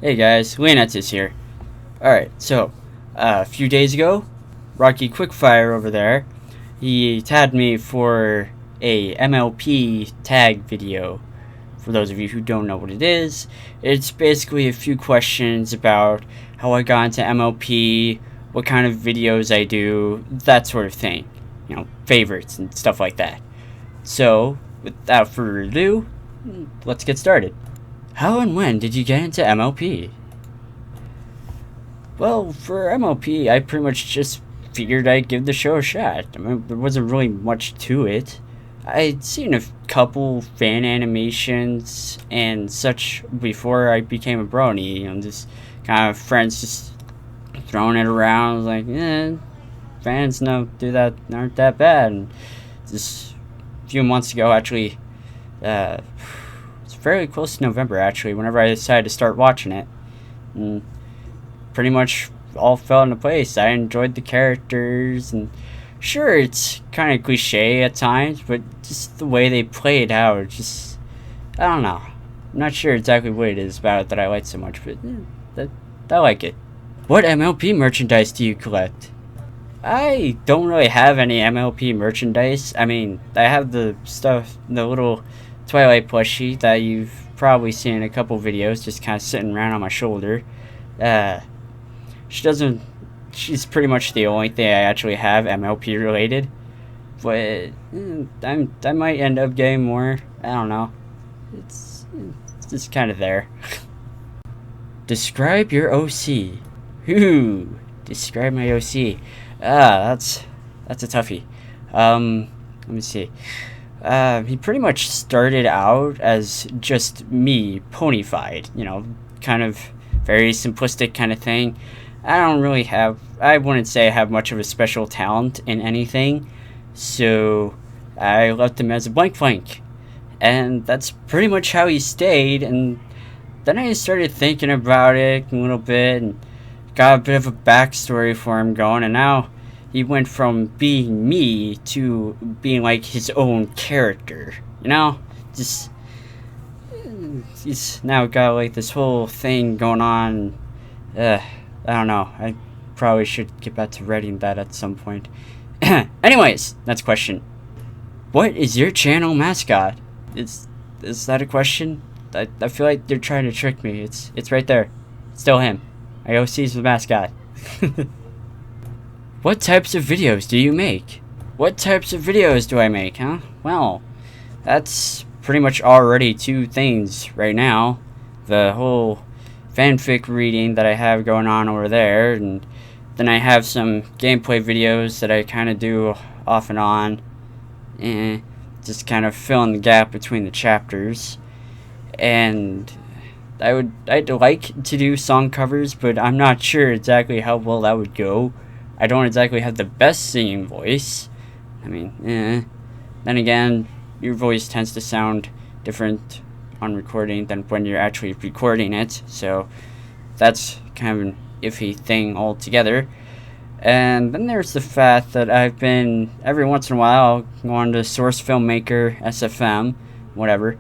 Hey guys, Leonettes here. Alright, so, a few days ago, Rockie Quickfire over there, he tagged me for a MLP tag video. For those of you who don't know what it is, it's basically a few questions about how I got into MLP, what kind of videos I do, that sort of thing. You know, favorites and stuff like that. So, without further ado, let's get started. How and when did you get into MLP? Well, for MLP, I pretty much just figured I'd give the show a shot. I mean, there wasn't really much to it. I'd seen a couple fan animations and such before I became a brony. You know, just kind of friends just throwing it around. Like, fans aren't that bad. And just a few months ago, actually, it's fairly close to November, actually, whenever I decided to start watching it. And pretty much all fell into place. I enjoyed the characters, and sure, it's kind of cliche at times, but just the way they play it out, just, I don't know. I'm not sure exactly what it is about it that I like so much, but I like it. What MLP merchandise do you collect? I don't really have any MLP merchandise. I mean, I have the stuff, the little Twilight plushie that you've probably seen in a couple videos, just kind of sitting around on my shoulder. She's pretty much the only thing I actually have MLP related. But I might end up getting more. I don't know. It's just kind of there. Describe your OC. Ooh, describe my OC. That's a toughie. Let me see. He pretty much started out as just me, ponyfied. You know, kind of very simplistic kind of thing. I wouldn't say I have much of a special talent in anything, so I left him as a blank. And that's pretty much how he stayed, and then I started thinking about it a little bit, and got a bit of a backstory for him going, and now he went from being me to being like his own character, you know? Just, he's now got like this whole thing going on. I don't know. I probably should get back to writing that at some point. Anyways, next question. What is your channel mascot? Is that a question? I feel like they're trying to trick me. It's right there. It's still him. My OC's the mascot. What types of videos do you make? What types of videos do I make, huh? Well, that's pretty much already two things right now. The whole fanfic reading that I have going on over there, and then I have some gameplay videos that I kind of do off and on, just kind of filling the gap between the chapters. And I'd like to do song covers, but I'm not sure exactly how well that would go. I don't exactly have the best singing voice. I mean, then again, your voice tends to sound different on recording than when you're actually recording it, so that's kind of an iffy thing altogether. And then there's the fact that I've been, every once in a while, going to Source Filmmaker, SFM, whatever,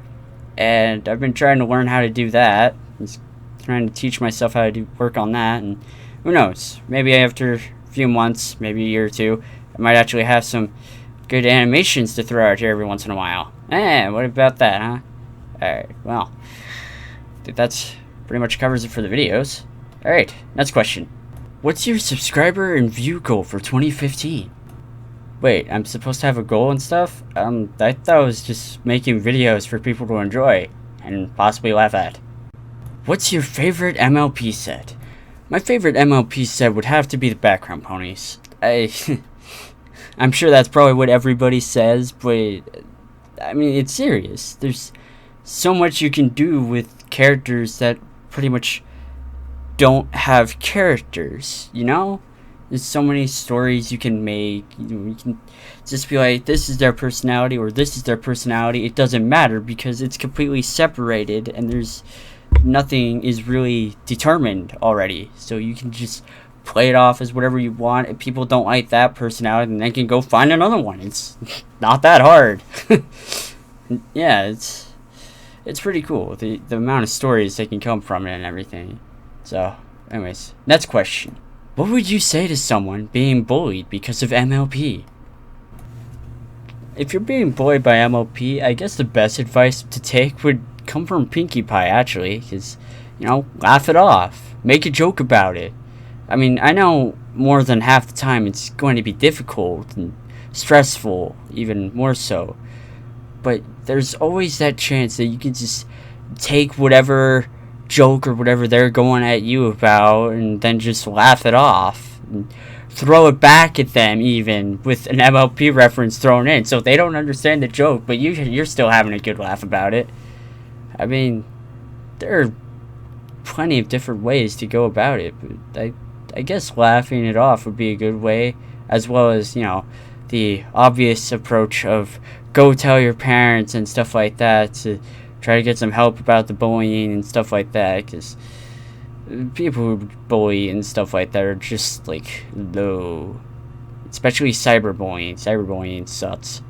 and I've been trying to learn how to do that. Just trying to teach myself how to work on that, and who knows, maybe after a few months, maybe a year or two, I might actually have some good animations to throw out here every once in a while. What about that, huh? Alright, well, that's pretty much covers it for the videos. Alright, next question. What's your subscriber and view goal for 2015? Wait, I'm supposed to have a goal and stuff? I thought I was just making videos for people to enjoy and possibly laugh at. What's your favorite MLP set? My favorite MLP set would have to be the background ponies. I'm sure that's probably what everybody says, but I mean, it's serious. There's so much you can do with characters that pretty much don't have characters, you know? There's so many stories you can make. You can just be like, this is their personality or this is their personality. It doesn't matter because it's completely separated and there's nothing is really determined already. So you can just play it off as whatever you want. If people don't like that personality, then they can go find another one. It's not that hard. Yeah, it's pretty cool, the amount of stories that can come from it and everything. So, anyways, next question. What would you say to someone being bullied because of MLP? If you're being bullied by MLP, I guess the best advice to take would come from Pinkie Pie, actually, because, you know, laugh it off. Make a joke about it. I mean, I know more than half the time it's going to be difficult and stressful, even more so. But there's always that chance that you can just take whatever joke or whatever they're going at you about and then just laugh it off. And throw it back at them, even with an MLP reference thrown in, so they don't understand the joke, but you're still having a good laugh about it. I mean, there are plenty of different ways to go about it, but I guess laughing it off would be a good way, as well as, you know, the obvious approach of go tell your parents and stuff like that to try to get some help about the bullying and stuff like that, because people who bully and stuff like that are just, like, low. Especially cyberbullying. Cyberbullying sucks.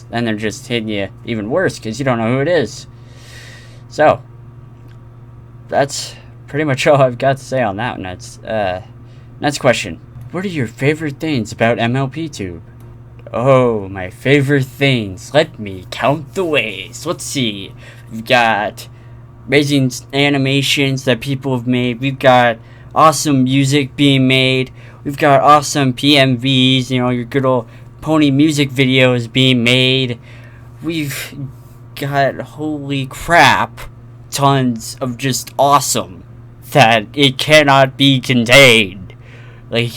And they're just hitting you even worse because you don't know who it is. So, that's pretty much all I've got to say on that one. Next question. What are your favorite things about MLP YouTube? Oh, my favorite things. Let me count the ways. Let's see. We've got amazing animations that people have made. We've got awesome music being made. We've got awesome PMVs, you know, your good old pony music videos being made. We've got, holy crap, tons of just awesome that it cannot be contained. Like,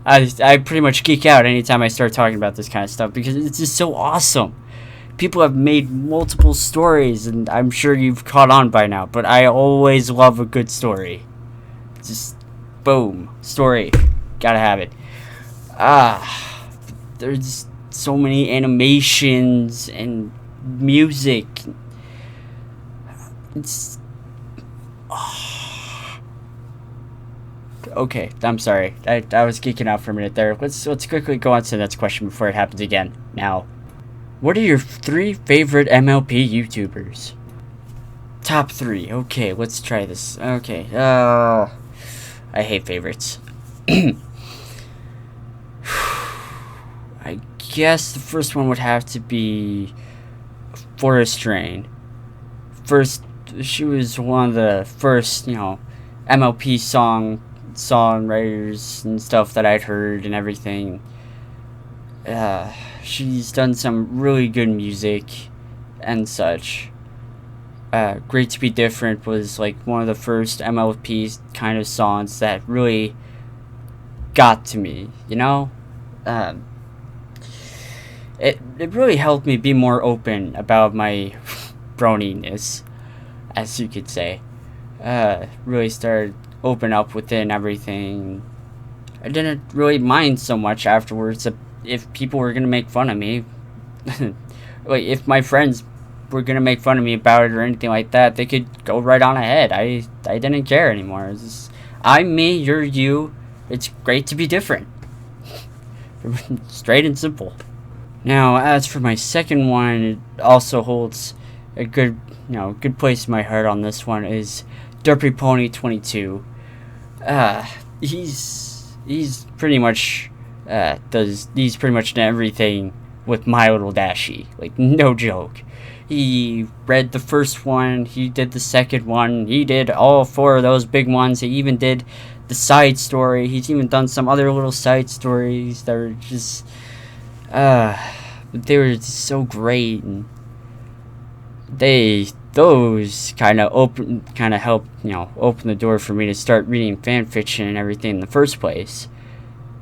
I pretty much geek out anytime I start talking about this kind of stuff because it's just so awesome. People have made multiple stories, and I'm sure you've caught on by now, but I always love a good story. Just, boom, story. Gotta have it. There's so many animations and music. It's... Okay, I'm sorry. I was geeking out for a minute there. Let's quickly go on to the next question before it happens again. Now, what are your 3 favorite MLP YouTubers? Top 3. Okay, let's try this. Okay. I hate favorites. I guess the first one would have to be Forest Rain. First, she was one of the first, you know, MLP songwriters and stuff that I'd heard and everything. She's done some really good music and such. Great to Be Different was like one of the first MLP kind of songs that really got to me, you know? It really helped me be more open about my broniness, as you could say. Really started open up within everything. I didn't really mind so much afterwards if people were gonna make fun of me. Like, if my friends were gonna make fun of me about it or anything like that, they could go right on ahead. I didn't care anymore. It's just, I'm me, you're you. It's great to be different. Straight and simple. Now, as for my second one, it also holds a good, you know, good place in my heart on this one is DerpyPony 22. He's pretty much he's pretty much everything with My Little Dashie, like, no joke. He read the first one, he did the second one, he did all 4 of those big ones, he even did the side story, he's even done some other little side stories that were just, they were just so great, and those kind of helped, you know, open the door for me to start reading fan fiction and everything in the first place.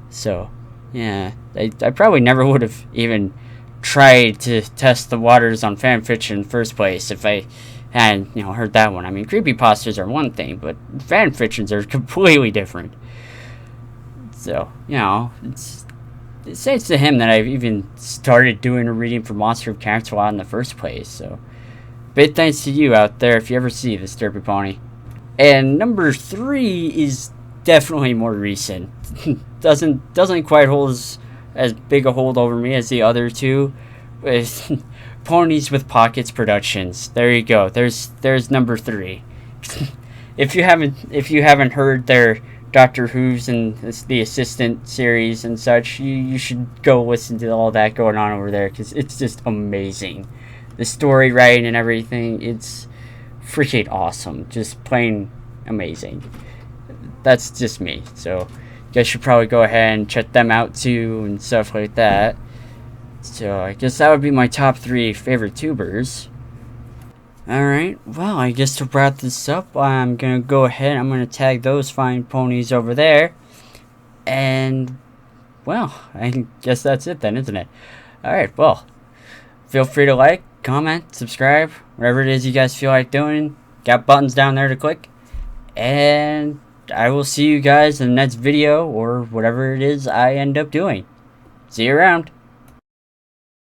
So, yeah, I probably never would have even tried to test the waters on fan fiction in the first place if I had, you know, heard that one. I mean, creepypastas are one thing, but fan fictions are completely different. So, you know, it's thanks to him that I've even started doing a reading for Monster of Character in the first place. So, big thanks to you out there if you ever see this, DerpyPony. And number 3 is definitely more recent. doesn't quite hold as big a hold over me as the other 2, but Ponies with Pockets Productions. There you go. There's number 3. If you haven't heard their Doctor Whooves and the Assistant series and such, you should go listen to all that going on over there, because it's just amazing. The story writing and everything, it's freaking awesome. Just plain amazing. That's just me. So you guys should probably go ahead and check them out too and stuff like that. So I guess that would be my top 3 favorite tubers. Alright, well, I guess to wrap this up, I'm gonna go ahead, I'm gonna tag those fine ponies over there. And, well, I guess that's it then, isn't it? Alright, well, feel free to like, comment, subscribe, whatever it is you guys feel like doing. Got buttons down there to click. And I will see you guys in the next video, or whatever it is I end up doing. See you around.